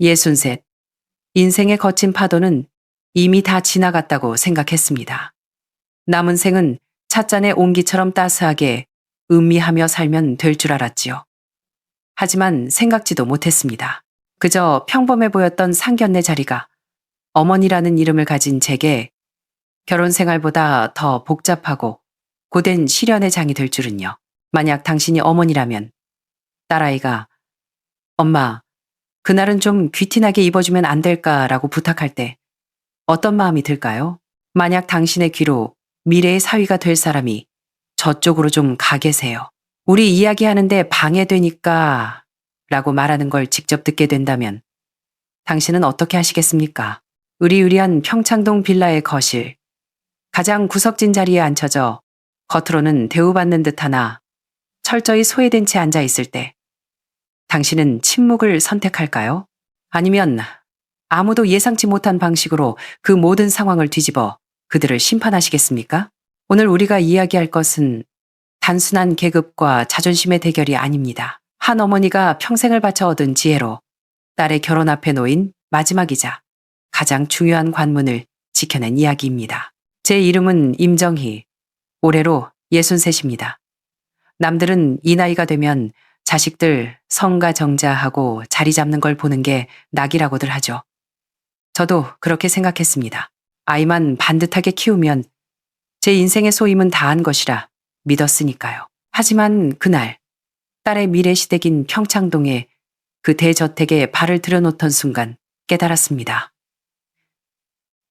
63. 인생의 거친 파도는 이미 다 지나갔다고 생각했습니다. 남은 생은 찻잔의 온기처럼 따스하게 음미하며 살면 될 줄 알았지요. 하지만 생각지도 못했습니다. 그저 평범해 보였던 상견례 자리가 어머니라는 이름을 가진 제게 결혼 생활보다 더 복잡하고 고된 시련의 장이 될 줄은요. 만약 당신이 어머니라면 딸아이가 엄마, 그날은 좀 귀티나게 입어주면 안 될까라고 부탁할 때 어떤 마음이 들까요? 만약 당신의 귀로 미래의 사위가 될 사람이 저쪽으로 좀 가 계세요. 우리 이야기하는데 방해되니까 라고 말하는 걸 직접 듣게 된다면 당신은 어떻게 하시겠습니까? 으리으리한 평창동 빌라의 거실, 가장 구석진 자리에 앉혀져 겉으로는 대우받는 듯하나 철저히 소외된 채 앉아 있을 때 당신은 침묵을 선택할까요? 아니면 아무도 예상치 못한 방식으로 그 모든 상황을 뒤집어 그들을 심판하시겠습니까? 오늘 우리가 이야기할 것은 단순한 계급과 자존심의 대결이 아닙니다. 한 어머니가 평생을 바쳐 얻은 지혜로 딸의 결혼 앞에 놓인 마지막이자 가장 중요한 관문을 지켜낸 이야기입니다. 제 이름은 임정희, 올해로 63입니다. 남들은 이 나이가 되면 자식들 성가 정자하고 자리 잡는 걸 보는 게 낙이라고들 하죠. 저도 그렇게 생각했습니다. 아이만 반듯하게 키우면 제 인생의 소임은 다한 것이라 믿었으니까요. 하지만 그날 딸의 미래 시댁인 평창동에 그 대저택에 발을 들여놓던 순간 깨달았습니다.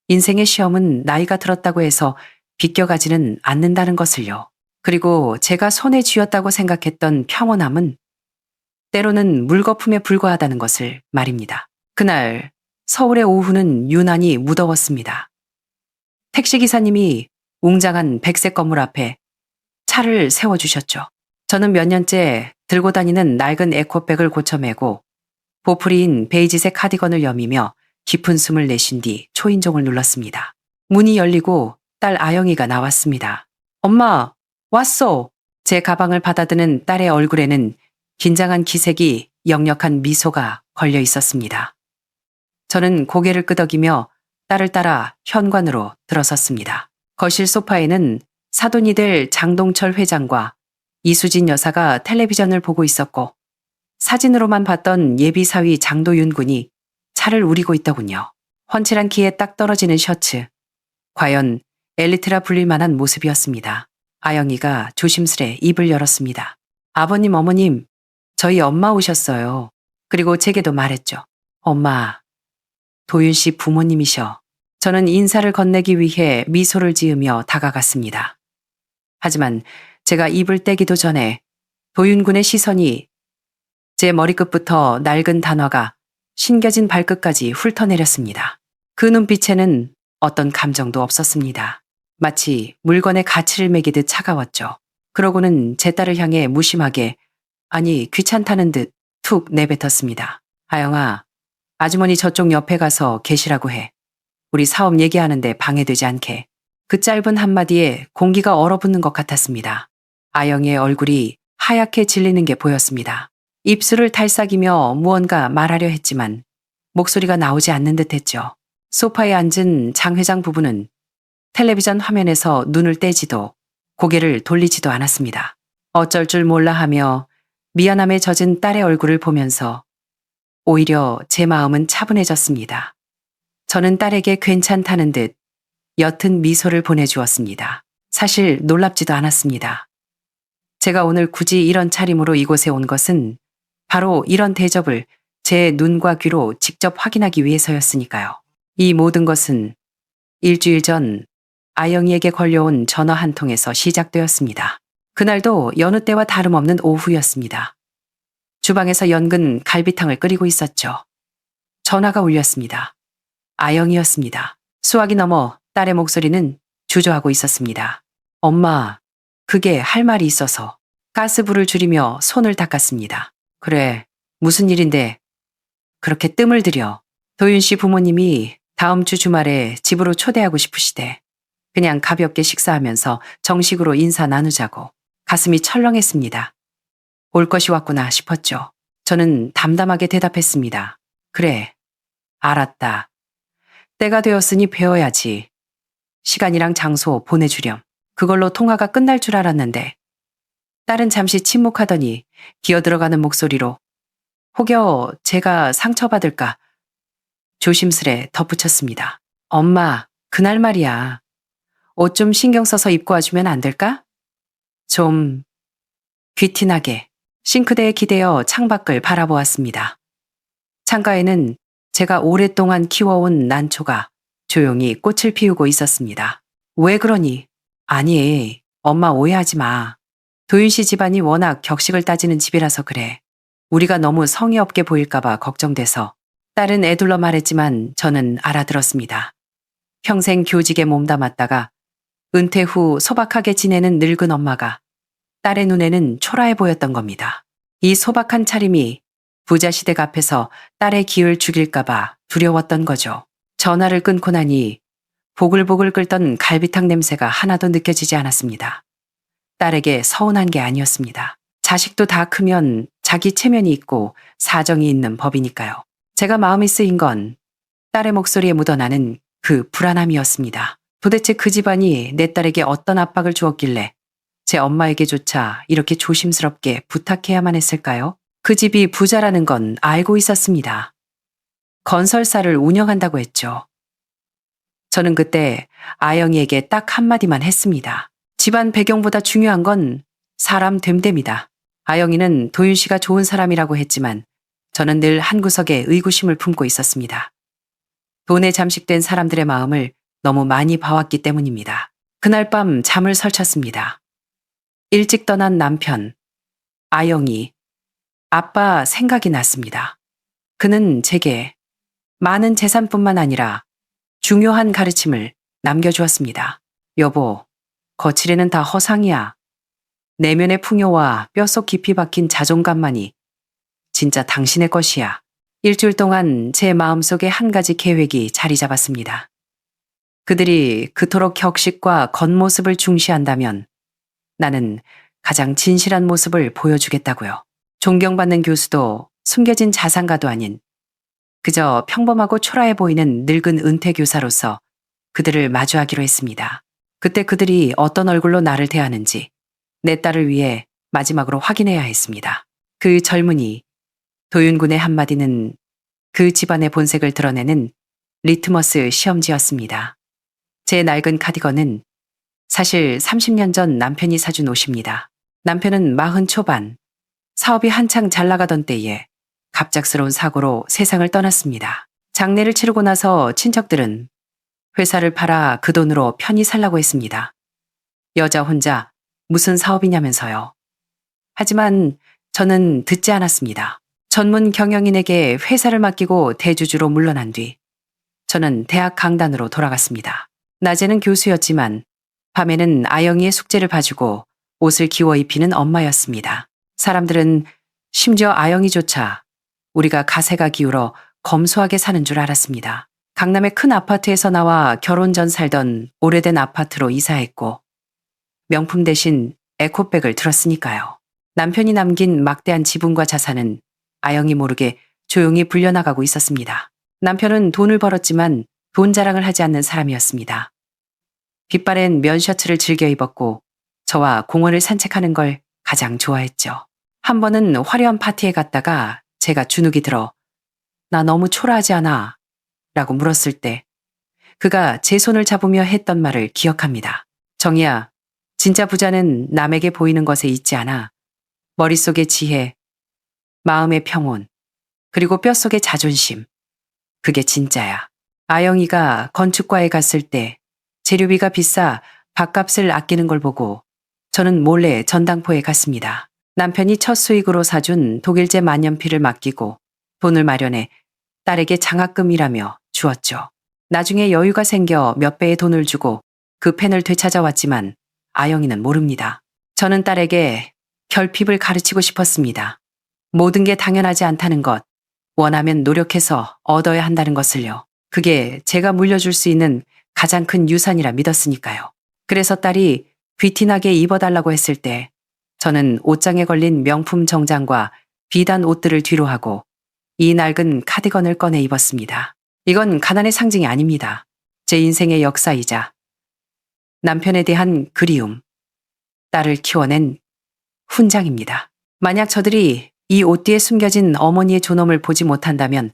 인생의 시험은 나이가 들었다고 해서 비껴가지는 않는다는 것을요. 그리고 제가 손에 쥐었다고 생각했던 평온함은 때로는 물거품에 불과하다는 것을 말입니다. 그날 서울의 오후는 유난히 무더웠습니다. 택시기사님이 웅장한 백색 건물 앞에 차를 세워주셨죠. 저는 몇 년째 들고 다니는 낡은 에코백을 고쳐매고 보풀이인 베이지색 카디건을 여미며 깊은 숨을 내쉰 뒤 초인종을 눌렀습니다. 문이 열리고 딸 아영이가 나왔습니다. 엄마, 왔어! 제 가방을 받아드는 딸의 얼굴에는 긴장한 기색이 역력한 미소가 걸려 있었습니다. 저는 고개를 끄덕이며 딸을 따라 현관으로 들어섰습니다. 거실 소파에는 사돈이 될 장동철 회장과 이수진 여사가 텔레비전을 보고 있었고 사진으로만 봤던 예비사위 장도윤 군이 차를 우리고 있더군요. 훤칠한 키에 딱 떨어지는 셔츠. 과연 엘리트라 불릴 만한 모습이었습니다. 아영이가 조심스레 입을 열었습니다. 아버님, 어머님, 저희 엄마 오셨어요. 그리고 제게도 말했죠. 엄마, 도윤 씨 부모님이셔. 저는 인사를 건네기 위해 미소를 지으며 다가갔습니다. 하지만 제가 입을 떼기도 전에 도윤 군의 시선이 제 머리끝부터 낡은 단화가 신겨진 발끝까지 훑어내렸습니다. 그 눈빛에는 어떤 감정도 없었습니다. 마치 물건에 가치를 매기듯 차가웠죠. 그러고는 제 딸을 향해 무심하게, 아니 귀찮다는 듯 툭 내뱉었습니다. 아영아, 아주머니 저쪽 옆에 가서 계시라고 해. 우리 사업 얘기하는데 방해되지 않게. 그 짧은 한마디에 공기가 얼어붙는 것 같았습니다. 아영이의 얼굴이 하얗게 질리는 게 보였습니다. 입술을 탈삭이며 무언가 말하려 했지만 목소리가 나오지 않는 듯 했죠. 소파에 앉은 장 회장 부부는 텔레비전 화면에서 눈을 떼지도 고개를 돌리지도 않았습니다. 어쩔 줄 몰라 하며 미안함에 젖은 딸의 얼굴을 보면서 오히려 제 마음은 차분해졌습니다. 저는 딸에게 괜찮다는 듯 옅은 미소를 보내주었습니다. 사실 놀랍지도 않았습니다. 제가 오늘 굳이 이런 차림으로 이곳에 온 것은 바로 이런 대접을 제 눈과 귀로 직접 확인하기 위해서였으니까요. 이 모든 것은 일주일 전 아영이에게 걸려온 전화 한 통에서 시작되었습니다. 그날도 여느 때와 다름없는 오후였습니다. 주방에서 연근 갈비탕을 끓이고 있었죠. 전화가 울렸습니다. 아영이었습니다. 수화기 넘어 딸의 목소리는 주저하고 있었습니다. 엄마, 그게 할 말이 있어서. 가스불을 줄이며 손을 닦았습니다. 그래, 무슨 일인데 그렇게 뜸을 들여. 도윤 씨 부모님이 다음 주 주말에 집으로 초대하고 싶으시대. 그냥 가볍게 식사하면서 정식으로 인사 나누자고. 가슴이 철렁했습니다. 올 것이 왔구나 싶었죠. 저는 담담하게 대답했습니다. 그래, 알았다. 때가 되었으니 배워야지. 시간이랑 장소 보내주렴. 그걸로 통화가 끝날 줄 알았는데 딸은 잠시 침묵하더니 기어들어가는 목소리로 혹여 제가 상처받을까 조심스레 덧붙였습니다. 엄마, 그날 말이야. 옷 좀 신경 써서 입고 와주면 안 될까? 좀 귀티나게 싱크대에 기대어 창밖을 바라보았습니다. 창가에는 제가 오랫동안 키워온 난초가 조용히 꽃을 피우고 있었습니다. 왜 그러니? 아니, 엄마 오해하지 마. 도윤 씨 집안이 워낙 격식을 따지는 집이라서 그래. 우리가 너무 성의 없게 보일까봐 걱정돼서. 딸은 애둘러 말했지만 저는 알아들었습니다. 평생 교직에 몸담았다가 은퇴 후 소박하게 지내는 늙은 엄마가 딸의 눈에는 초라해 보였던 겁니다. 이 소박한 차림이 부자 시댁 앞에서 딸의 기을 죽일까봐 두려웠던 거죠. 전화를 끊고 나니 보글보글 끓던 갈비탕 냄새가 하나도 느껴지지 않았습니다. 딸에게 서운한 게 아니었습니다. 자식도 다 크면 자기 체면이 있고 사정이 있는 법이니까요. 제가 마음이 쓰인 건 딸의 목소리에 묻어나는 그 불안함이었습니다. 도대체 그 집안이 내 딸에게 어떤 압박을 주었길래 제 엄마에게조차 이렇게 조심스럽게 부탁해야만 했을까요? 그 집이 부자라는 건 알고 있었습니다. 건설사를 운영한다고 했죠. 저는 그때 아영이에게 딱 한마디만 했습니다. 집안 배경보다 중요한 건 사람 됨됨이다. 아영이는 도윤 씨가 좋은 사람이라고 했지만 저는 늘 한구석에 의구심을 품고 있었습니다. 돈에 잠식된 사람들의 마음을 너무 많이 봐왔기 때문입니다. 그날 밤 잠을 설쳤습니다. 일찍 떠난 남편, 아영이, 아빠 생각이 났습니다. 그는 제게 많은 재산뿐만 아니라 중요한 가르침을 남겨주었습니다. 여보, 거칠에는 다 허상이야. 내면의 풍요와 뼛속 깊이 박힌 자존감만이 진짜 당신의 것이야. 일주일 동안 제 마음속에 한 가지 계획이 자리 잡았습니다. 그들이 그토록 격식과 겉모습을 중시한다면 나는 가장 진실한 모습을 보여주겠다고요. 존경받는 교수도 숨겨진 자산가도 아닌 그저 평범하고 초라해 보이는 늙은 은퇴 교사로서 그들을 마주하기로 했습니다. 그때 그들이 어떤 얼굴로 나를 대하는지 내 딸을 위해 마지막으로 확인해야 했습니다. 그 젊은이, 도윤군의 한마디는 그 집안의 본색을 드러내는 리트머스 시험지였습니다. 제 낡은 카디건은 사실 30년 전 남편이 사준 옷입니다. 남편은 40 초반, 사업이 한창 잘 나가던 때에 갑작스러운 사고로 세상을 떠났습니다. 장례를 치르고 나서 친척들은 회사를 팔아 그 돈으로 편히 살라고 했습니다. 여자 혼자 무슨 사업이냐면서요. 하지만 저는 듣지 않았습니다. 전문 경영인에게 회사를 맡기고 대주주로 물러난 뒤 저는 대학 강단으로 돌아갔습니다. 낮에는 교수였지만 밤에는 아영이의 숙제를 봐주고 옷을 기워 입히는 엄마였습니다. 사람들은 심지어 아영이조차 우리가 가세가 기울어 검소하게 사는 줄 알았습니다. 강남의 큰 아파트에서 나와 결혼 전 살던 오래된 아파트로 이사했고 명품 대신 에코백을 들었으니까요. 남편이 남긴 막대한 지분과 자산은 아영이 모르게 조용히 불려나가고 있었습니다. 남편은 돈을 벌었지만 돈 자랑을 하지 않는 사람이었습니다. 빛바랜 면 셔츠를 즐겨 입었고 저와 공원을 산책하는 걸 가장 좋아했죠. 한 번은 화려한 파티에 갔다가 제가 주눅이 들어 나 너무 초라하지 않아? 라고 물었을 때 그가 제 손을 잡으며 했던 말을 기억합니다. 정희야, 진짜 부자는 남에게 보이는 것에 있지 않아. 머릿속의 지혜, 마음의 평온, 그리고 뼛속의 자존심. 그게 진짜야. 아영이가 건축과에 갔을 때 재료비가 비싸 밥값을 아끼는 걸 보고 저는 몰래 전당포에 갔습니다. 남편이 첫 수익으로 사준 독일제 만년필을 맡기고 돈을 마련해 딸에게 장학금이라며 주었죠. 나중에 여유가 생겨 몇 배의 돈을 주고 그 펜을 되찾아왔지만 아영이는 모릅니다. 저는 딸에게 결핍을 가르치고 싶었습니다. 모든 게 당연하지 않다는 것, 원하면 노력해서 얻어야 한다는 것을요. 그게 제가 물려줄 수 있는 가장 큰 유산이라 믿었으니까요. 그래서 딸이 귀티나게 입어달라고 했을 때 저는 옷장에 걸린 명품 정장과 비단 옷들을 뒤로 하고 이 낡은 카디건을 꺼내 입었습니다. 이건 가난의 상징이 아닙니다. 제 인생의 역사이자 남편에 대한 그리움, 딸을 키워낸 훈장입니다. 만약 저들이 이 옷 뒤에 숨겨진 어머니의 존엄을 보지 못한다면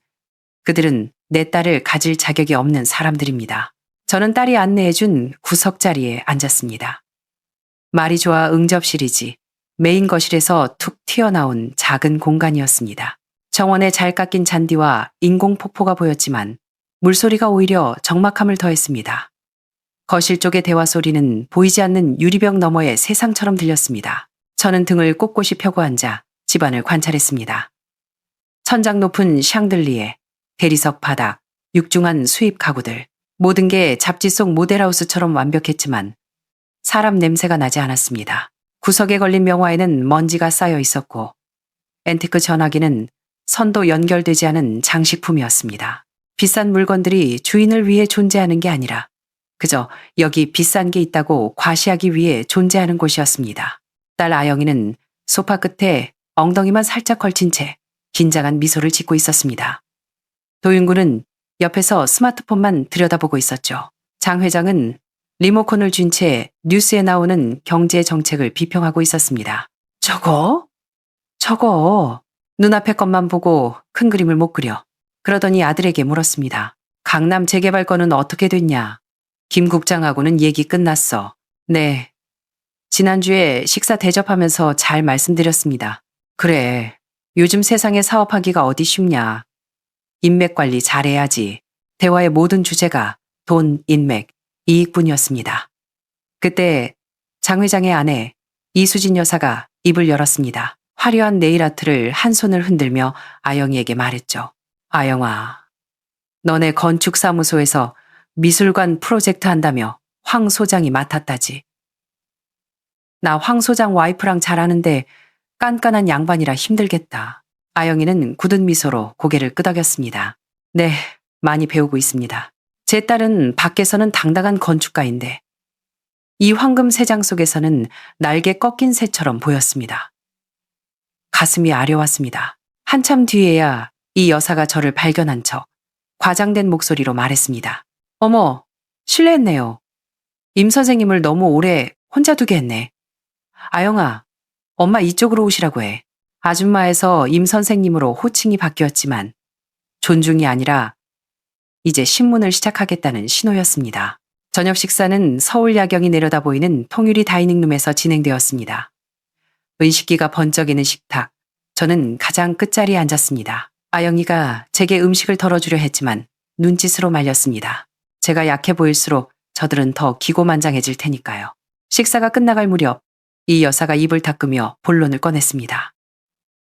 그들은 내 딸을 가질 자격이 없는 사람들입니다. 저는 딸이 안내해준 구석 자리에 앉았습니다. 말이 좋아 응접실이지 메인 거실에서 툭 튀어나온 작은 공간이었습니다. 정원에 잘 깎인 잔디와 인공폭포가 보였지만 물소리가 오히려 적막함을 더했습니다. 거실 쪽의 대화 소리는 보이지 않는 유리벽 너머의 세상처럼 들렸습니다. 저는 등을 꼿꼿이 펴고 앉아 집안을 관찰했습니다. 천장 높은 샹들리에, 대리석 바닥, 육중한 수입 가구들, 모든 게 잡지 속 모델하우스처럼 완벽했지만 사람 냄새가 나지 않았습니다. 구석에 걸린 명화에는 먼지가 쌓여 있었고 앤티크 전화기는 선도 연결되지 않은 장식품이었습니다. 비싼 물건들이 주인을 위해 존재하는 게 아니라 그저 여기 비싼 게 있다고 과시하기 위해 존재하는 곳이었습니다. 딸 아영이는 소파 끝에 엉덩이만 살짝 걸친 채 긴장한 미소를 짓고 있었습니다. 도윤구는 옆에서 스마트폰만 들여다보고 있었죠. 장 회장은 리모컨을 쥔 채 뉴스에 나오는 경제 정책을 비평하고 있었습니다. 저거? 눈앞의 것만 보고 큰 그림을 못 그려. 그러더니 아들에게 물었습니다. 강남 재개발 건은 어떻게 됐냐? 김 국장하고는 얘기 끝났어. 네. 지난주에 식사 대접하면서 잘 말씀드렸습니다. 그래. 요즘 세상에 사업하기가 어디 쉽냐. 인맥 관리 잘해야지. 대화의 모든 주제가 돈, 인맥, 이익뿐이었습니다. 그때 장 회장의 아내 이수진 여사가 입을 열었습니다. 화려한 네일아트를 한 손을 흔들며 아영이에게 말했죠. 아영아, 너네 건축사무소에서 미술관 프로젝트 한다며 황 소장이 맡았다지. 나 황 소장 와이프랑 잘 아는데 깐깐한 양반이라 힘들겠다. 아영이는 굳은 미소로 고개를 끄덕였습니다. 네, 많이 배우고 있습니다. 제 딸은 밖에서는 당당한 건축가인데 이 황금 새장 속에서는 날개 꺾인 새처럼 보였습니다. 가슴이 아려왔습니다. 한참 뒤에야 이 여사가 저를 발견한 척 과장된 목소리로 말했습니다. 어머, 실례했네요. 임 선생님을 너무 오래 혼자 두게 했네. 아영아, 엄마 이쪽으로 오시라고 해. 아줌마에서 임 선생님으로 호칭이 바뀌었지만 존중이 아니라 이제 신문을 시작하겠다는 신호였습니다. 저녁 식사는 서울 야경이 내려다 보이는 통유리 다이닝룸에서 진행되었습니다. 은식기가 번쩍이는 식탁, 저는 가장 끝자리에 앉았습니다. 아영이가 제게 음식을 덜어주려 했지만 눈짓으로 말렸습니다. 제가 약해 보일수록 저들은 더 기고만장해질 테니까요. 식사가 끝나갈 무렵 이 여사가 입을 닦으며 본론을 꺼냈습니다.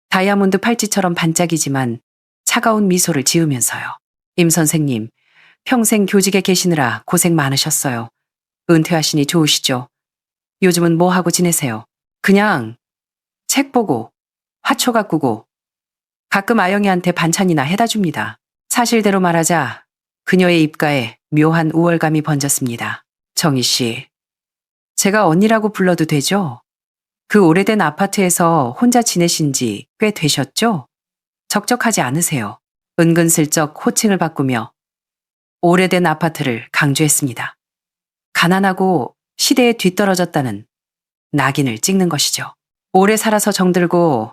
다이아몬드 팔찌처럼 반짝이지만 차가운 미소를 지으면서요. 임 선생님, 평생 교직에 계시느라 고생 많으셨어요. 은퇴하시니 좋으시죠? 요즘은 뭐 하고 지내세요? 그냥 책 보고 화초 가꾸고 가끔 아영이한테 반찬이나 해다 줍니다. 사실대로 말하자 그녀의 입가에 묘한 우월감이 번졌습니다. 정희 씨, 제가 언니라고 불러도 되죠? 그 오래된 아파트에서 혼자 지내신 지 꽤 되셨죠? 적적하지 않으세요. 은근슬쩍 호칭을 바꾸며 오래된 아파트를 강조했습니다. 가난하고 시대에 뒤떨어졌다는 낙인을 찍는 것이죠. 오래 살아서 정들고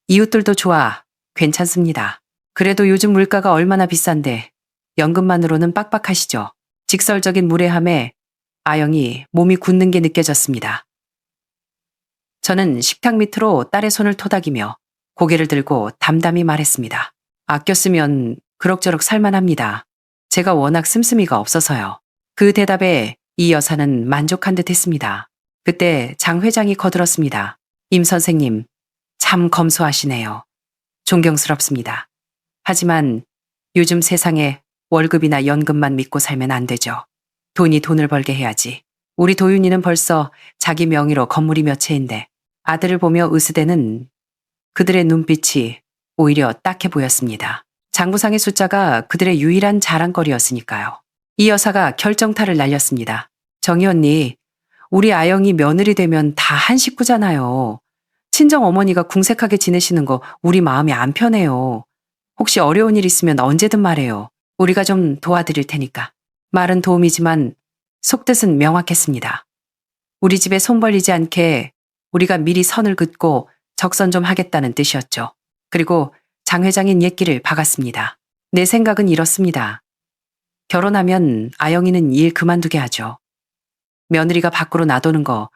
이웃들도 좋아 괜찮습니다. 그래도 요즘 물가가 얼마나 비싼데 연금만으로는 빡빡하시죠. 직설적인 무례함에 아영이 몸이 굳는 게 느껴졌습니다. 저는 식탁 밑으로 딸의 손을 토닥이며 고개를 들고 담담히 말했습니다. 아껴 쓰면 그럭저럭 살만합니다. 제가 워낙 씀씀이가 없어서요. 그 대답에 이 여사는 만족한 듯 했습니다. 그때 장 회장이 거들었습니다. 임 선생님, 참 검소하시네요. 존경스럽습니다. 하지만 요즘 세상에 월급이나 연금만 믿고 살면 안 되죠. 돈이 돈을 벌게 해야지. 우리 도윤이는 벌써 자기 명의로 건물이 몇 채인데 아들을 보며 으스대는 그들의 눈빛이 오히려 딱해 보였습니다. 장부상의 숫자가 그들의 유일한 자랑거리였으니까요. 이 여사가 결정타를 날렸습니다. 정희 언니, 우리 아영이 며느리 되면 다 한 식구잖아요. 친정 어머니가 궁색하게 지내시는 거 우리 마음이 안 편해요. 혹시 어려운 일 있으면 언제든 말해요. 우리가 좀 도와드릴 테니까. 말은 도움이지만 속뜻은 명확했습니다. 우리 집에 손 벌리지 않게 우리가 미리 선을 긋고 적선 좀 하겠다는 뜻이었죠. 그리고 장 회장인 옛길을 박았습니다. 내 생각은 이렇습니다. 결혼하면 아영이는 일 그만두게 하죠. 며느리가 밖으로 나도는 거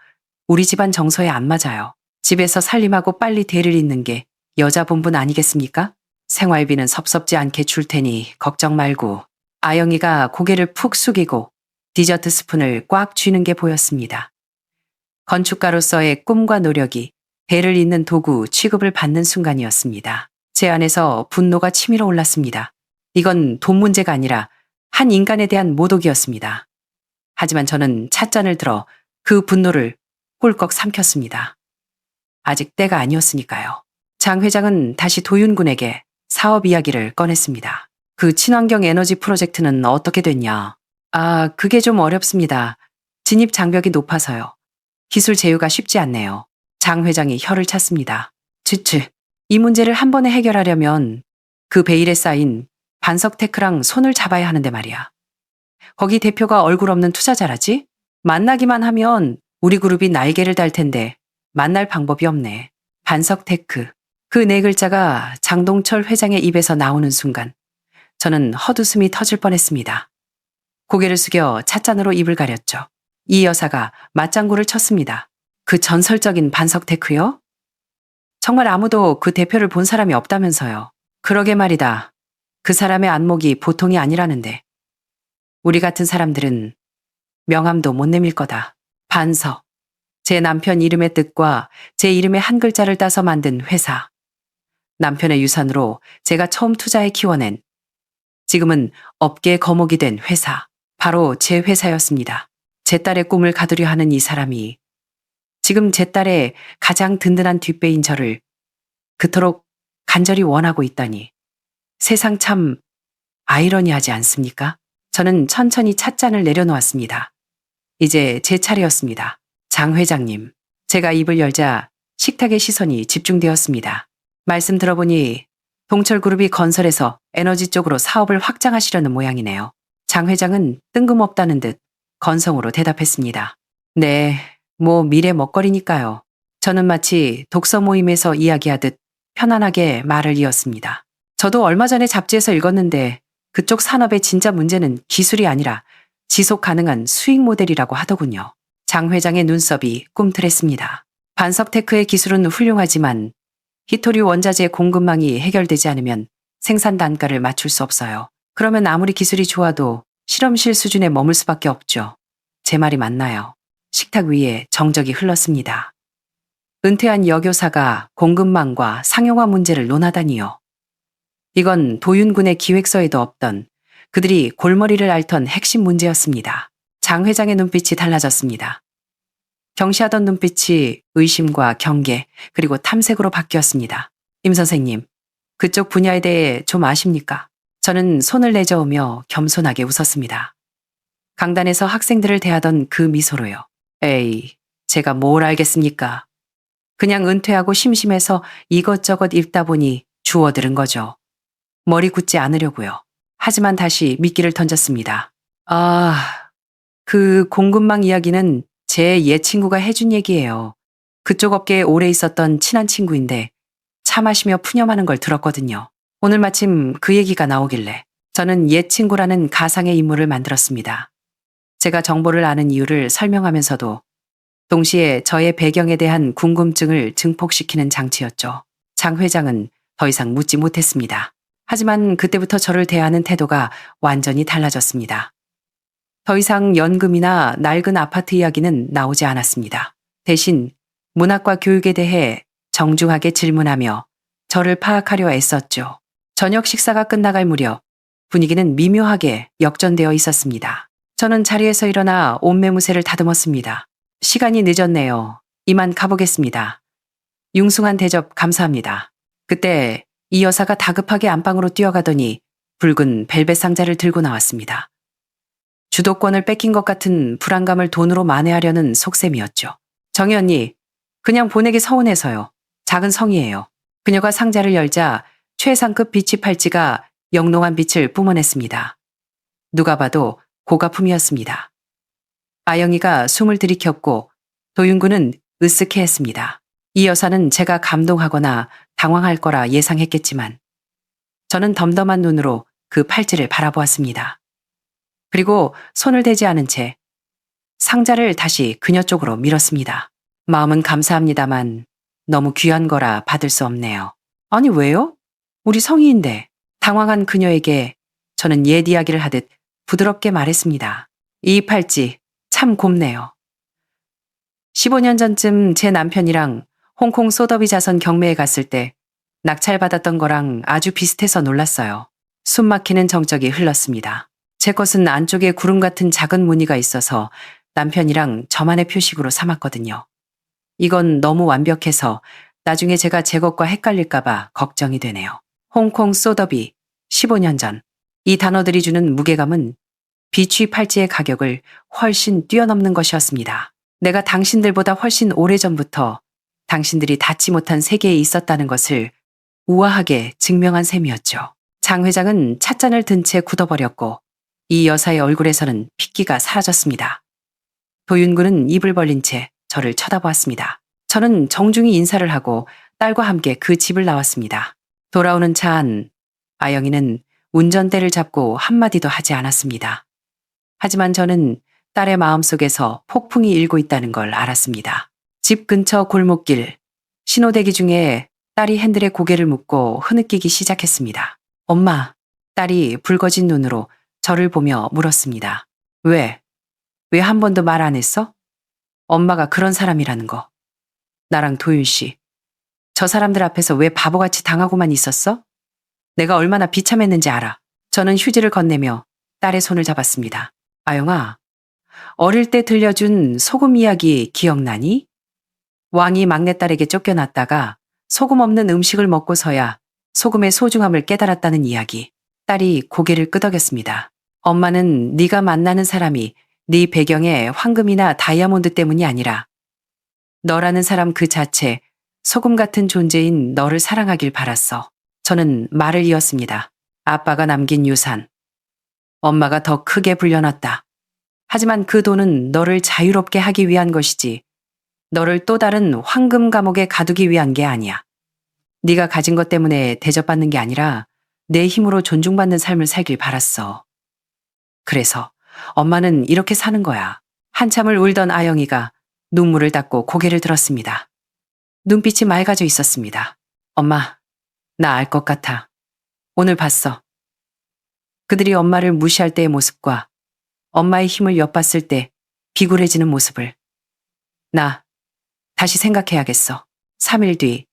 우리 집안 정서에 안 맞아요. 집에서 살림하고 빨리 대를 잇는 게 여자 본분 아니겠습니까? 생활비는 섭섭지 않게 줄 테니 걱정 말고. 아영이가 고개를 푹 숙이고 디저트 스푼을 꽉 쥐는 게 보였습니다. 건축가로서의 꿈과 노력이 대를 잇는 도구 취급을 받는 순간이었습니다. 제 안에서 분노가 치밀어 올랐습니다. 이건 돈 문제가 아니라 한 인간에 대한 모독이었습니다. 하지만 저는 찻잔을 들어 그 분노를 꿀꺽 삼켰습니다. 아직 때가 아니었으니까요. 장 회장은 다시 도윤군에게 사업 이야기를 꺼냈습니다. 그 친환경 에너지 프로젝트는 어떻게 됐냐? 그게 좀 어렵습니다. 진입 장벽이 높아서요. 기술 제휴가 쉽지 않네요. 장 회장이 혀를 찼습니다. 이 문제를 한 번에 해결하려면 그 베일에 쌓인 반석테크랑 손을 잡아야 하는데 말이야. 거기 대표가 얼굴 없는 투자자라지? 만나기만 하면 우리 그룹이 날개를 달 텐데 만날 방법이 없네. 반석테크. 그 네 글자가 장동철 회장의 입에서 나오는 순간 저는 헛웃음이 터질 뻔했습니다. 고개를 숙여 찻잔으로 입을 가렸죠. 이 여사가 맞장구를 쳤습니다. 그 전설적인 반석테크요? 정말 아무도 그 대표를 본 사람이 없다면서요. 그러게 말이다. 그 사람의 안목이 보통이 아니라는데. 우리 같은 사람들은 명함도 못 내밀 거다. 반석. 제 남편 이름의 뜻과 제 이름의 한 글자를 따서 만든 회사. 남편의 유산으로 제가 처음 투자해 키워낸, 지금은 업계의 거목이 된 회사. 바로 제 회사였습니다. 제 딸의 꿈을 가두려 하는 이 사람이 지금 제 딸의 가장 든든한 뒷배인 저를 그토록 간절히 원하고 있다니. 세상 참 아이러니하지 않습니까? 저는 천천히 찻잔을 내려놓았습니다. 이제 제 차례였습니다. 장 회장님, 제가 입을 열자 식탁의 시선이 집중되었습니다. 말씀 들어보니 동철그룹이 건설에서 에너지 쪽으로 사업을 확장하시려는 모양이네요. 장 회장은 뜬금없다는 듯 건성으로 대답했습니다. 네, 미래 먹거리니까요. 저는 마치 독서 모임에서 이야기하듯 편안하게 말을 이었습니다. 저도 얼마 전에 잡지에서 읽었는데 그쪽 산업의 진짜 문제는 기술이 아니라 지속 가능한 수익 모델이라고 하더군요. 장 회장의 눈썹이 꿈틀했습니다. 반석테크의 기술은 훌륭하지만 히토류 원자재 공급망이 해결되지 않으면 생산 단가를 맞출 수 없어요. 그러면 아무리 기술이 좋아도 실험실 수준에 머물 수밖에 없죠. 제 말이 맞나요? 식탁 위에 정적이 흘렀습니다. 은퇴한 여교사가 공급망과 상용화 문제를 논하다니요. 이건 도윤군의 기획서에도 없던 그들이 골머리를 앓던 핵심 문제였습니다. 장 회장의 눈빛이 달라졌습니다. 경시하던 눈빛이 의심과 경계 그리고 탐색으로 바뀌었습니다. 임 선생님, 그쪽 분야에 대해 좀 아십니까? 저는 손을 내저으며 겸손하게 웃었습니다. 강단에서 학생들을 대하던 그 미소로요. 에이, 제가 뭘 알겠습니까? 그냥 은퇴하고 심심해서 이것저것 읽다 보니 주워들은 거죠. 머리 굳지 않으려고요. 하지만 다시 미끼를 던졌습니다. 그 공급망 이야기는 제 옛 친구가 해준 얘기예요. 그쪽 업계에 오래 있었던 친한 친구인데 차 마시며 푸념하는 걸 들었거든요. 오늘 마침 그 얘기가 나오길래 저는 옛 친구라는 가상의 인물을 만들었습니다. 제가 정보를 아는 이유를 설명하면서도 동시에 저의 배경에 대한 궁금증을 증폭시키는 장치였죠. 장 회장은 더 이상 묻지 못했습니다. 하지만 그때부터 저를 대하는 태도가 완전히 달라졌습니다. 더 이상 연금이나 낡은 아파트 이야기는 나오지 않았습니다. 대신 문학과 교육에 대해 정중하게 질문하며 저를 파악하려 애썼죠. 저녁 식사가 끝나갈 무렵 분위기는 미묘하게 역전되어 있었습니다. 저는 자리에서 일어나 옷매무새를 다듬었습니다. 시간이 늦었네요. 이만 가보겠습니다. 융숭한 대접 감사합니다. 그때 이 여사가 다급하게 안방으로 뛰어가더니 붉은 벨벳 상자를 들고 나왔습니다. 주도권을 뺏긴 것 같은 불안감을 돈으로 만회하려는 속셈이었죠. 정희 언니, 그냥 보내기 서운해서요. 작은 성의예요. 그녀가 상자를 열자 최상급 비치 팔찌가 영롱한 빛을 뿜어냈습니다. 누가 봐도 고가품이었습니다. 아영이가 숨을 들이켰고 도윤군은 으쓱해했습니다. 이 여사는 제가 감동하거나 당황할 거라 예상했겠지만 저는 덤덤한 눈으로 그 팔찌를 바라보았습니다. 그리고 손을 대지 않은 채 상자를 다시 그녀 쪽으로 밀었습니다. 마음은 감사합니다만 너무 귀한 거라 받을 수 없네요. 아니 왜요? 우리 성의인데. 당황한 그녀에게 저는 옛 이야기를 하듯 부드럽게 말했습니다. 이 팔찌 참 곱네요. 15년 전쯤 제 남편이랑 홍콩 소더비 자선 경매에 갔을 때 낙찰받았던 거랑 아주 비슷해서 놀랐어요. 숨 막히는 정적이 흘렀습니다. 제 것은 안쪽에 구름 같은 작은 무늬가 있어서 남편이랑 저만의 표식으로 삼았거든요. 이건 너무 완벽해서 나중에 제가 제 것과 헷갈릴까봐 걱정이 되네요. 홍콩 소더비 15년 전. 이 단어들이 주는 무게감은 비취 팔찌의 가격을 훨씬 뛰어넘는 것이었습니다. 내가 당신들보다 훨씬 오래전부터 당신들이 닿지 못한 세계에 있었다는 것을 우아하게 증명한 셈이었죠. 장 회장은 찻잔을 든 채 굳어버렸고 이 여사의 얼굴에서는 핏기가 사라졌습니다. 도윤군은 입을 벌린 채 저를 쳐다보았습니다. 저는 정중히 인사를 하고 딸과 함께 그 집을 나왔습니다. 돌아오는 차 안 아영이는 운전대를 잡고 한마디도 하지 않았습니다. 하지만 저는 딸의 마음속에서 폭풍이 일고 있다는 걸 알았습니다. 집 근처 골목길, 신호대기 중에 딸이 핸들에 고개를 묻고 흐느끼기 시작했습니다. 엄마, 딸이 붉어진 눈으로 저를 보며 물었습니다. 왜? 왜 한 번도 말 안 했어? 엄마가 그런 사람이라는 거. 나랑 도윤 씨, 저 사람들 앞에서 왜 바보같이 당하고만 있었어? 내가 얼마나 비참했는지 알아. 저는 휴지를 건네며 딸의 손을 잡았습니다. 아영아, 어릴 때 들려준 소금 이야기 기억나니? 왕이 막내딸에게 쫓겨났다가 소금 없는 음식을 먹고서야 소금의 소중함을 깨달았다는 이야기. 딸이 고개를 끄덕였습니다. 엄마는 네가 만나는 사람이 네 배경에 황금이나 다이아몬드 때문이 아니라 너라는 사람 그 자체, 소금 같은 존재인 너를 사랑하길 바랐어. 저는 말을 이었습니다. 아빠가 남긴 유산. 엄마가 더 크게 불려놨다. 하지만 그 돈은 너를 자유롭게 하기 위한 것이지 너를 또 다른 황금 감옥에 가두기 위한 게 아니야. 네가 가진 것 때문에 대접받는 게 아니라 내 힘으로 존중받는 삶을 살길 바랐어. 그래서 엄마는 이렇게 사는 거야. 한참을 울던 아영이가 눈물을 닦고 고개를 들었습니다. 눈빛이 맑아져 있었습니다. 엄마, 나 알 것 같아. 오늘 봤어. 그들이 엄마를 무시할 때의 모습과 엄마의 힘을 엿봤을 때 비굴해지는 모습을. 나 다시 생각해야겠어. 3일 뒤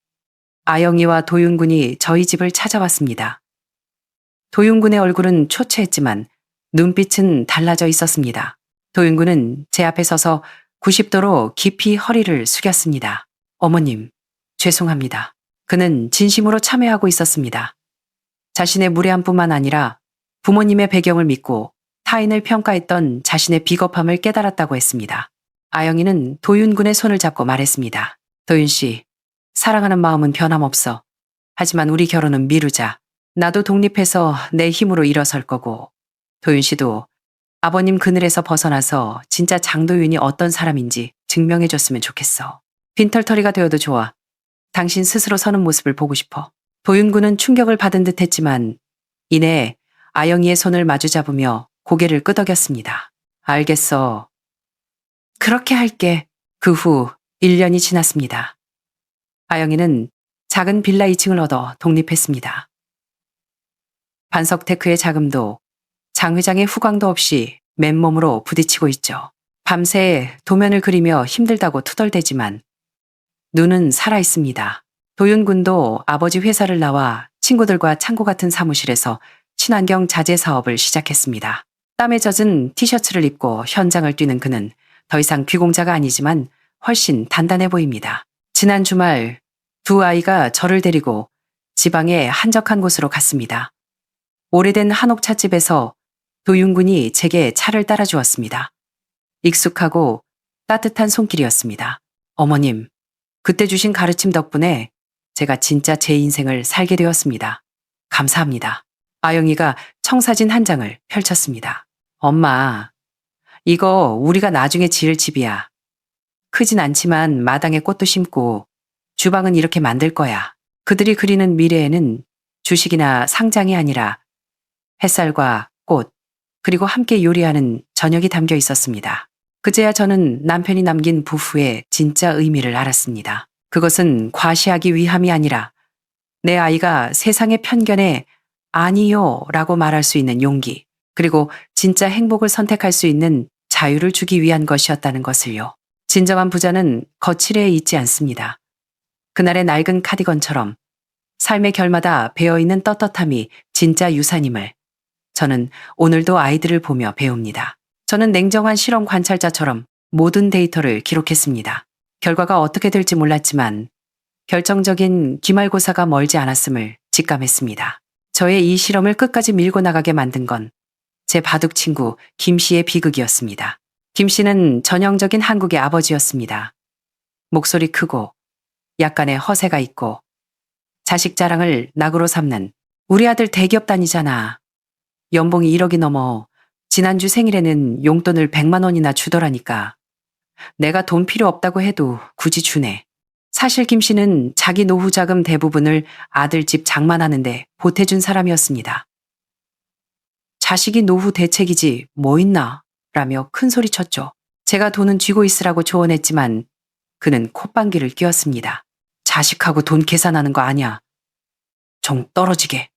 아영이와 도윤군이 저희 집을 찾아왔습니다. 도윤군의 얼굴은 초췌했지만 눈빛은 달라져 있었습니다. 도윤군은 제 앞에 서서 90도로 깊이 허리를 숙였습니다. 어머님, 죄송합니다. 그는 진심으로 참회하고 있었습니다. 자신의 무례함뿐만 아니라 부모님의 배경을 믿고 타인을 평가했던 자신의 비겁함을 깨달았다고 했습니다. 아영이는 도윤군의 손을 잡고 말했습니다. 도윤 씨, 사랑하는 마음은 변함없어. 하지만 우리 결혼은 미루자. 나도 독립해서 내 힘으로 일어설 거고 도윤 씨도 아버님 그늘에서 벗어나서 진짜 장도윤이 어떤 사람인지 증명해줬으면 좋겠어. 빈털터리가 되어도 좋아. 당신 스스로 서는 모습을 보고 싶어. 도윤군은 충격을 받은 듯 했지만 이내 아영이의 손을 마주 잡으며 고개를 끄덕였습니다. 알겠어. 그렇게 할게. 그 후 1년이 지났습니다. 아영이는 작은 빌라 2층을 얻어 독립했습니다. 반석테크의 자금도 장 회장의 후광도 없이 맨몸으로 부딪히고 있죠. 밤새 도면을 그리며 힘들다고 투덜대지만 눈은 살아있습니다. 도윤군도 아버지 회사를 나와 친구들과 창고 같은 사무실에서 친환경 자재 사업을 시작했습니다. 땀에 젖은 티셔츠를 입고 현장을 뛰는 그는 더 이상 귀공자가 아니지만 훨씬 단단해 보입니다. 지난 주말 두 아이가 저를 데리고 지방의 한적한 곳으로 갔습니다. 오래된 한옥 찻집에서 도윤군이 제게 차를 따라주었습니다. 익숙하고 따뜻한 손길이었습니다. 어머님, 그때 주신 가르침 덕분에 제가 진짜 제 인생을 살게 되었습니다. 감사합니다. 아영이가 청사진 한 장을 펼쳤습니다. 엄마, 이거 우리가 나중에 지을 집이야. 크진 않지만 마당에 꽃도 심고 주방은 이렇게 만들 거야. 그들이 그리는 미래에는 주식이나 상장이 아니라 햇살과 꽃, 그리고 함께 요리하는 저녁이 담겨 있었습니다. 그제야 저는 남편이 남긴 부부의 진짜 의미를 알았습니다. 그것은 과시하기 위함이 아니라 내 아이가 세상의 편견에 아니요 라고 말할 수 있는 용기, 그리고 진짜 행복을 선택할 수 있는 자유를 주기 위한 것이었다는 것을요. 진정한 부자는 거칠에 있지 않습니다. 그날의 낡은 카디건처럼 삶의 결마다 배어있는 떳떳함이 진짜 유산임을 저는 오늘도 아이들을 보며 배웁니다. 저는 냉정한 실험 관찰자처럼 모든 데이터를 기록했습니다. 결과가 어떻게 될지 몰랐지만 결정적인 기말고사가 멀지 않았음을 직감했습니다. 저의 이 실험을 끝까지 밀고 나가게 만든 건 제 바둑 친구 김 씨의 비극이었습니다. 김 씨는 전형적인 한국의 아버지였습니다. 목소리 크고 약간의 허세가 있고 자식 자랑을 낙으로 삼는 우리 아들 대기업 다니잖아. 연봉이 1억이 넘어 지난주 생일에는 용돈을 100만 원이나 주더라니까. 내가 돈 필요 없다고 해도 굳이 주네. 사실 김 씨는 자기 노후 자금 대부분을 아들 집 장만하는데 보태준 사람이었습니다. 자식이 노후 대책이지 뭐 있나 라며 큰 소리 쳤죠. 제가 돈은 쥐고 있으라고 조언했지만 그는 콧방귀를 뀌었습니다. 자식하고 돈 계산하는 거 아니야. 정 떨어지게.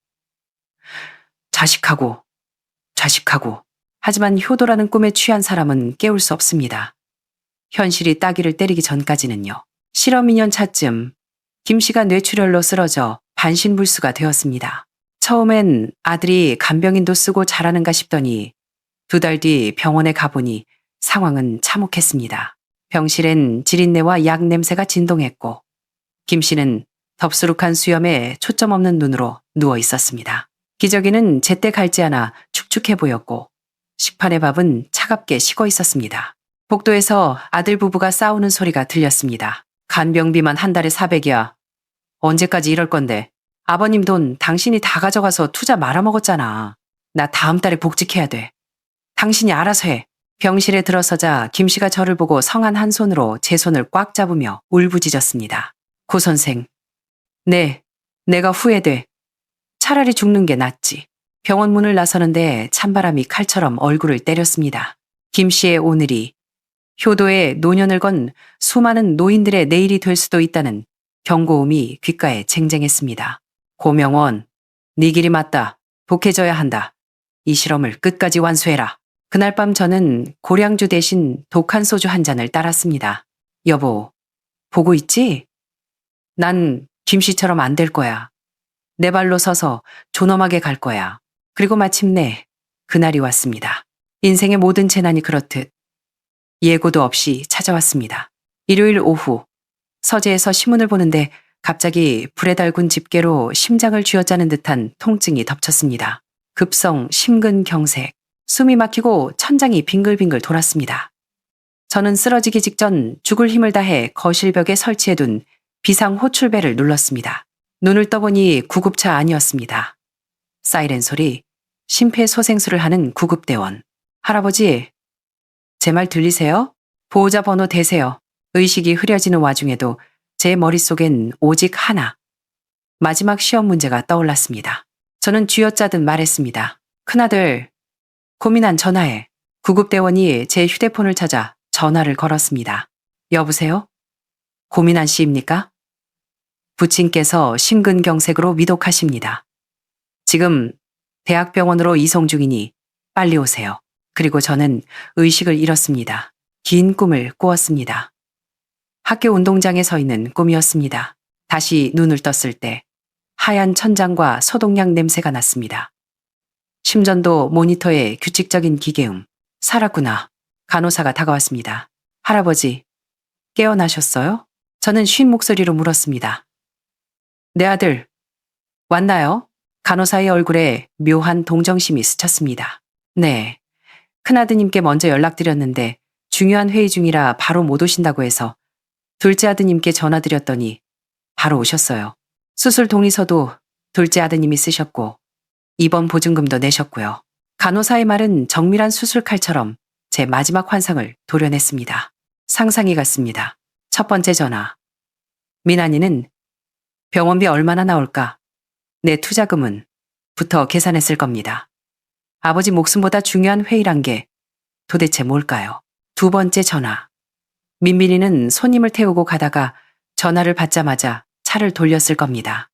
자식하고. 하지만 효도라는 꿈에 취한 사람은 깨울 수 없습니다. 현실이 따귀를 때리기 전까지는요. 실험 2년 차쯤 김 씨가 뇌출혈로 쓰러져 반신불수가 되었습니다. 처음엔 아들이 간병인도 쓰고 자라는가 싶더니 2달 뒤 병원에 가보니 상황은 참혹했습니다. 병실엔 지린내와 약 냄새가 진동했고 김 씨는 덥수룩한 수염에 초점 없는 눈으로 누워 있었습니다. 기저귀는 제때 갈지 않아 축축해 보였고 식판의 밥은 차갑게 식어 있었습니다. 복도에서 아들 부부가 싸우는 소리가 들렸습니다. 간병비만 한 달에 400이야. 언제까지 이럴 건데. 아버님 돈 당신이 다 가져가서 투자 말아먹었잖아. 나 다음 달에 복직해야 돼. 당신이 알아서 해. 병실에 들어서자 김 씨가 저를 보고 성한 한 손으로 제 손을 꽉 잡으며 울부짖었습니다. 고 선생. 네, 내가 후회돼. 차라리 죽는 게 낫지. 병원 문을 나서는데 찬바람이 칼처럼 얼굴을 때렸습니다. 김 씨의 오늘이 효도에 노년을 건 수많은 노인들의 내일이 될 수도 있다는 경고음이 귓가에 쟁쟁했습니다. 고명원, 네 길이 맞다. 독해져야 한다. 이 실험을 끝까지 완수해라. 그날 밤 저는 고량주 대신 독한 소주 한 잔을 따랐습니다. 여보, 보고 있지? 난 김 씨처럼 안 될 거야. 내 발로 서서 존엄하게 갈 거야. 그리고 마침내 그날이 왔습니다. 인생의 모든 재난이 그렇듯 예고도 없이 찾아왔습니다. 일요일 오후 서재에서 신문을 보는데 갑자기 불에 달군 집게로 심장을 쥐어짜는 듯한 통증이 덮쳤습니다. 급성 심근경색, 숨이 막히고 천장이 빙글빙글 돌았습니다. 저는 쓰러지기 직전 죽을 힘을 다해 거실벽에 설치해둔 비상 호출벨을 눌렀습니다. 눈을 떠보니 구급차 아니었습니다. 사이렌 소리, 심폐소생술을 하는 구급대원. 할아버지, 제 말 들리세요? 보호자 번호 대세요. 의식이 흐려지는 와중에도 제 머릿속엔 오직 하나. 마지막 시험 문제가 떠올랐습니다. 저는 쥐어짜듯 말했습니다. 큰아들, 고민한 전화해. 구급대원이 제 휴대폰을 찾아 전화를 걸었습니다. 여보세요? 고민한 씨입니까? 부친께서 심근경색으로 위독하십니다. 지금 대학병원으로 이송 중이니 빨리 오세요. 그리고 저는 의식을 잃었습니다. 긴 꿈을 꾸었습니다. 학교 운동장에 서 있는 꿈이었습니다. 다시 눈을 떴을 때 하얀 천장과 소독약 냄새가 났습니다. 심전도 모니터의 규칙적인 기계음. 살았구나. 간호사가 다가왔습니다. 할아버지, 깨어나셨어요? 저는 쉰 목소리로 물었습니다. 내 아들, 왔나요? 간호사의 얼굴에 묘한 동정심이 스쳤습니다. 네, 큰아드님께 먼저 연락드렸는데 중요한 회의 중이라 바로 못 오신다고 해서 둘째 아드님께 전화드렸더니 바로 오셨어요. 수술 동의서도 둘째 아드님이 쓰셨고 입원 보증금도 내셨고요. 간호사의 말은 정밀한 수술칼처럼 제 마지막 환상을 도려냈습니다. 상상이 갔습니다. 첫 번째 전화. 민환이는 병원비 얼마나 나올까? 내 투자금은 부터 계산했을 겁니다. 아버지 목숨보다 중요한 회의란 게 도대체 뭘까요? 두 번째 전화. 민빈이는 손님을 태우고 가다가 전화를 받자마자 차를 돌렸을 겁니다.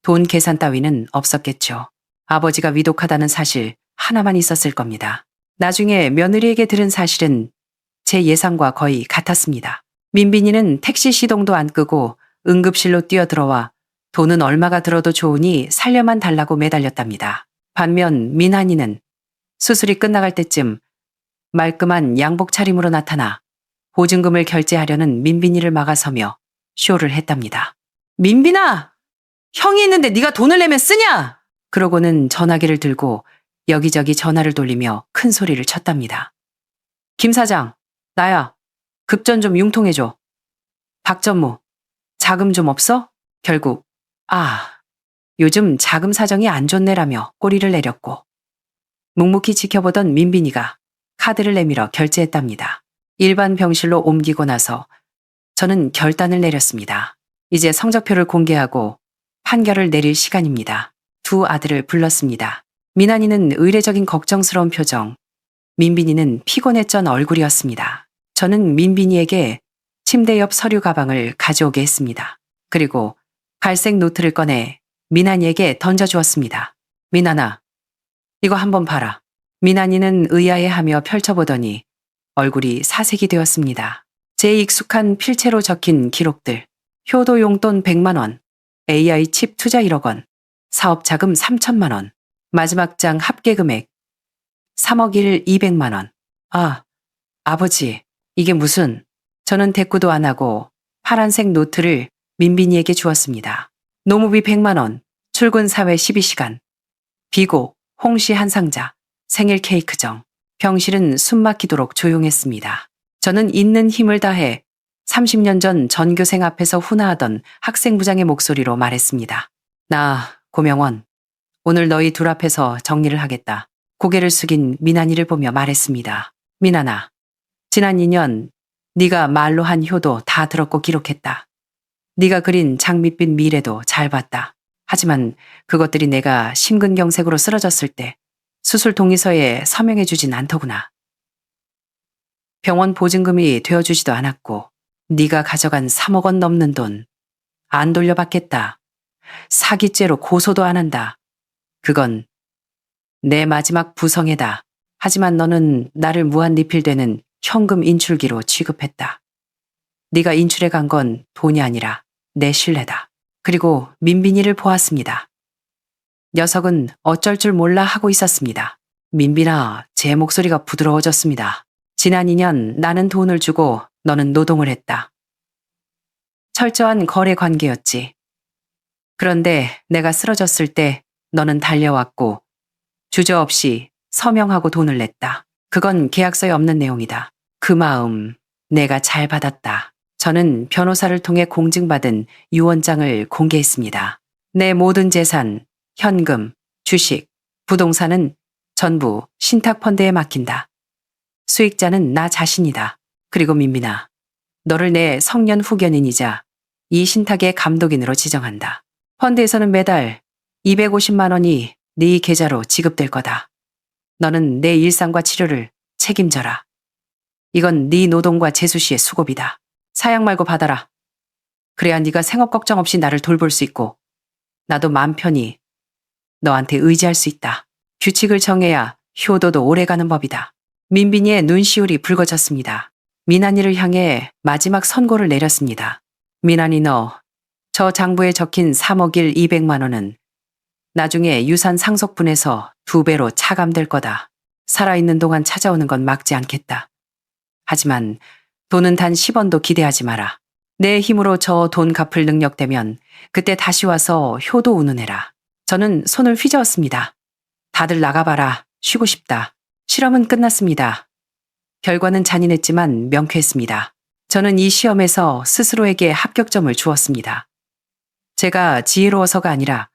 돈 계산 따위는 없었겠죠. 아버지가 위독하다는 사실 하나만 있었을 겁니다. 나중에 며느리에게 들은 사실은 제 예상과 거의 같았습니다. 민빈이는 택시 시동도 안 끄고 응급실로 뛰어들어와 돈은 얼마가 들어도 좋으니 살려만 달라고 매달렸답니다. 반면 민환이는 수술이 끝나갈 때쯤 말끔한 양복 차림으로 나타나 보증금을 결제하려는 민빈이를 막아서며 쇼를 했답니다. 민빈아! 형이 있는데 네가 돈을 내면 쓰냐? 그러고는 전화기를 들고 여기저기 전화를 돌리며 큰 소리를 쳤답니다. 김 사장, 나야. 급전 좀 융통해줘. 박전무, 자금 좀 없어? 결국 요즘 자금 사정이 안 좋네라며 꼬리를 내렸고 묵묵히 지켜보던 민빈이가 카드를 내밀어 결제했답니다. 일반 병실로 옮기고 나서 저는 결단을 내렸습니다. 이제 성적표를 공개하고 판결을 내릴 시간입니다. 두 아들을 불렀습니다. 민환이는 의례적인 걱정스러운 표정, 민빈이는 피곤했던 얼굴이었습니다. 저는 민빈이에게 침대 옆 서류 가방을 가져오게 했습니다. 그리고 갈색 노트를 꺼내 민환이에게 던져주었습니다. 민환아, 이거 한번 봐라. 민환이는 의아해하며 펼쳐보더니 얼굴이 사색이 되었습니다. 제 익숙한 필체로 적힌 기록들, 효도 용돈 100만 원, AI 칩 투자 1억 원, 사업 자금 3천만 원, 마지막 장 합계 금액 3억 1 200만 원. 아버지, 이게 무슨... 저는 대꾸도 안 하고 파란색 노트를 민빈이에게 주었습니다. 노무비 100만 원, 출근 사회 12시간, 비고, 홍시 한 상자, 생일 케이크 정. 병실은 숨막히도록 조용했습니다. 저는 있는 힘을 다해 30년 전 전교생 앞에서 훈화하던 학생부장의 목소리로 말했습니다. 나, 고명원, 오늘 너희 둘 앞에서 정리를 하겠다. 고개를 숙인 민환이를 보며 말했습니다. 민환아, 지난 2년 네가 말로 한 효도 다 들었고 기록했다. 네가 그린 장밋빛 미래도 잘 봤다. 하지만 그것들이 내가 심근경색으로 쓰러졌을 때 수술 동의서에 서명해주진 않더구나. 병원 보증금이 되어주지도 않았고 네가 가져간 3억 원 넘는 돈 안 돌려받겠다. 사기죄로 고소도 안 한다. 그건 내 마지막 부성애다. 하지만 너는 나를 무한리필되는 현금 인출기로 취급했다. 네가 인출해 간 건 돈이 아니라 내 신뢰다. 그리고 민빈이를 보았습니다. 녀석은 어쩔 줄 몰라 하고 있었습니다. 민빈아, 제 목소리가 부드러워졌습니다. 지난 2년 나는 돈을 주고 너는 노동을 했다. 철저한 거래 관계였지. 그런데 내가 쓰러졌을 때 너는 달려왔고 주저없이 서명하고 돈을 냈다. 그건 계약서에 없는 내용이다. 그 마음 내가 잘 받았다. 저는 변호사를 통해 공증받은 유언장을 공개했습니다. 내 모든 재산, 현금, 주식, 부동산은 전부 신탁펀드에 맡긴다. 수익자는 나 자신이다. 그리고 민빈아, 너를 내 성년 후견인이자 이 신탁의 감독인으로 지정한다. 펀드에서는 매달 250만 원이 네 계좌로 지급될 거다. 너는 내 일상과 치료를 책임져라. 이건 네 노동과 재수 씨의 수고비다. 사양 말고 받아라. 그래야 네가 생업 걱정 없이 나를 돌볼 수 있고 나도 마음 편히 너한테 의지할 수 있다. 규칙을 정해야 효도도 오래가는 법이다. 민빈이의 눈시울이 붉어졌습니다. 민환이를 향해 마지막 선고를 내렸습니다. 민환이 너, 저 장부에 적힌 3억 1 200만 원은 나중에 유산 상속분에서 2배로 차감될 거다. 살아있는 동안 찾아오는 건 막지 않겠다. 하지만 돈은 단 10원도 기대하지 마라. 내 힘으로 저 돈 갚을 능력 되면 그때 다시 와서 효도 운운해라. 저는 손을 휘저었습니다. 다들 나가봐라. 쉬고 싶다. 실험은 끝났습니다. 결과는 잔인했지만 명쾌했습니다. 저는 이 시험에서 스스로에게 합격점을 주었습니다. 제가 지혜로워서가 아니라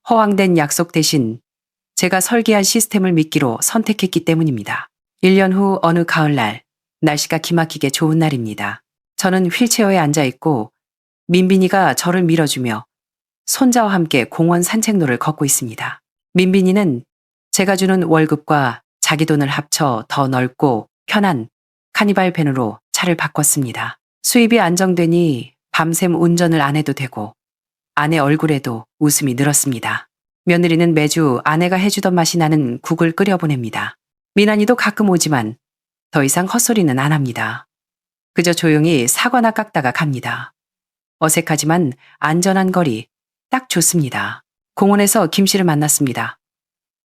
허황된 약속 대신 제가 설계한 시스템을 믿기로 선택했기 때문입니다. 1년 후 어느 가을날, 날씨가 기막히게 좋은 날입니다. 저는 휠체어에 앉아 있고 민빈이가 저를 밀어주며 손자와 함께 공원 산책로를 걷고 있습니다. 민빈이는 제가 주는 월급과 자기 돈을 합쳐 더 넓고 편한 카니발 밴으로 차를 바꿨습니다. 수입이 안정되니 밤샘 운전을 안 해도 되고 아내 얼굴에도 웃음이 늘었습니다. 며느리는 매주 아내가 해주던 맛이 나는 국을 끓여보냅니다. 미나니도 가끔 오지만 더 이상 헛소리는 안 합니다. 그저 조용히 사과나 깎다가 갑니다. 어색하지만 안전한 거리 딱 좋습니다. 공원에서 김 씨를 만났습니다.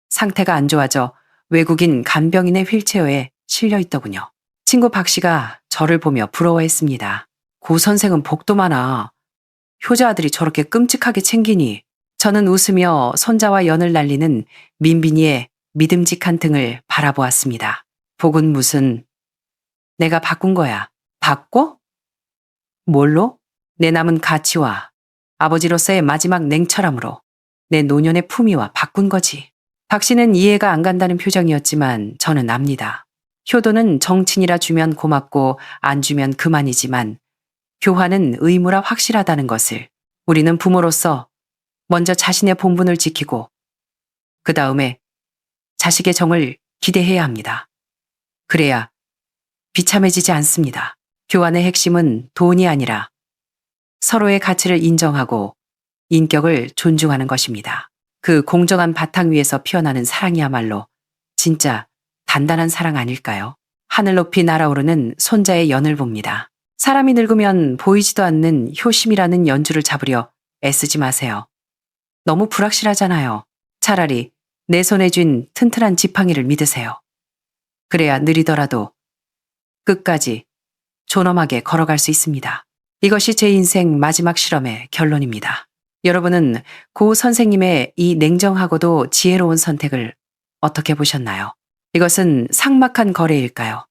상태가 안 좋아져 외국인 간병인의 휠체어에 실려 있더군요. 친구 박 씨가 저를 보며 부러워했습니다. 고 선생은 복도 많아. 효자 아들이 저렇게 끔찍하게 챙기니. 저는 웃으며 손자와 연을 날리는 민빈이의 믿음직한 등을 바라보았습니다. 복은 무슨. 내가 바꾼 거야. 바꿔? 뭘로? 내 남은 가치와 아버지로서의 마지막 냉철함으로 내 노년의 품위와 바꾼 거지. 박 씨는 이해가 안 간다는 표정이었지만 저는 압니다. 효도는 정친이라 주면 고맙고 안 주면 그만이지만 교화는 의무라 확실하다는 것을 우리는 부모로서 먼저 자신의 본분을 지키고 그 다음에 자식의 정을 기대해야 합니다. 그래야 비참해지지 않습니다. 교환의 핵심은 돈이 아니라 서로의 가치를 인정하고 인격을 존중하는 것입니다. 그 공정한 바탕 위에서 피어나는 사랑이야말로 진짜 단단한 사랑 아닐까요? 하늘 높이 날아오르는 손자의 연을 봅니다. 사람이 늙으면 보이지도 않는 효심이라는 연주를 잡으려 애쓰지 마세요. 너무 불확실하잖아요. 차라리 내 손에 쥔 튼튼한 지팡이를 믿으세요. 그래야 느리더라도 끝까지 존엄하게 걸어갈 수 있습니다. 이것이 제 인생 마지막 실험의 결론입니다. 여러분은 고 선생님의 이 냉정하고도 지혜로운 선택을 어떻게 보셨나요? 이것은 삭막한 거래일까요?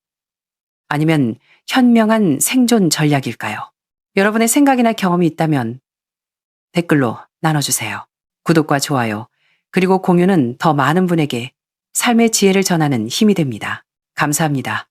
아니면 현명한 생존 전략일까요? 여러분의 생각이나 경험이 있다면 댓글로 나눠주세요. 구독과 좋아요, 그리고 공유는 더 많은 분에게 삶의 지혜를 전하는 힘이 됩니다. 감사합니다.